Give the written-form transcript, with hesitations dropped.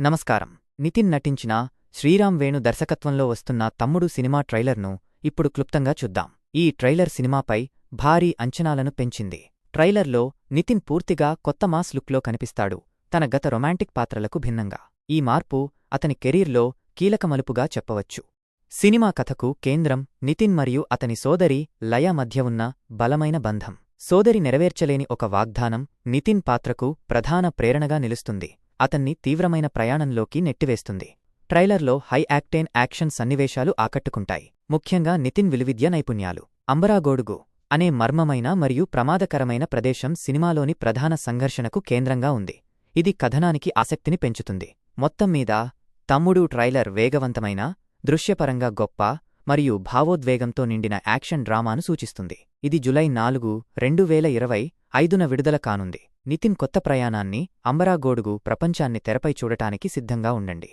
నమస్కారం. నితిన్ నటించిన శ్రీరామ్ వేణు దర్శకత్వంలో వస్తున్న తమ్ముడు సినిమా ట్రైలర్ను ఇప్పుడు క్లుప్తంగా చూద్దాం. ఈ ట్రైలర్ సినిమాపై భారీ అంచనాలను పెంచింది. ట్రైలర్లో నితిన్ పూర్తిగా కొత్త మాస్ లుక్లో కనిపిస్తాడు, తన గత రొమాంటిక్ పాత్రలకు భిన్నంగా. ఈ మార్పు అతని కెరీర్లో కీలక మలుపుగా చెప్పవచ్చు. సినిమా కథకు కేంద్రం నితిన్ మరియు అతని సోదరి లయ మధ్య ఉన్న బలమైన బంధం. సోదరి నెరవేర్చలేని ఒక వాగ్దానం నితిన్ పాత్రకు ప్రధాన ప్రేరణగా నిలుస్తుంది, అతన్ని తీవ్రమైన ప్రయాణంలోకి నెట్టివేస్తుంది. ట్రైలర్లో హై యాక్టేన్ యాక్షన్ సన్నివేశాలు ఆకట్టుకుంటాయి, ముఖ్యంగా నితిన్ విలువిద్య నైపుణ్యాలు. అంబరాగోడుగు అనే మర్మమైన మరియు ప్రమాదకరమైన ప్రదేశం సినిమాలోని ప్రధాన సంఘర్షణకు కేంద్రంగా ఉంది. ఇది కథనానికి ఆసక్తిని పెంచుతుంది. మొత్తంమీద తమ్ముడు ట్రైలర్ వేగవంతమైన, దృశ్యపరంగా గొప్ప మరియు భావోద్వేగంతో నిండిన యాక్షన్ డ్రామాను సూచిస్తుంది. ఇది జూలై 4, 2025న విడుదల కానుంది. నితిన్ కొత్త ప్రయాణాన్ని, అంబరాగోడుగు ప్రపంచాన్ని తెరపై చూడటానికి సిద్ధంగా ఉండండి.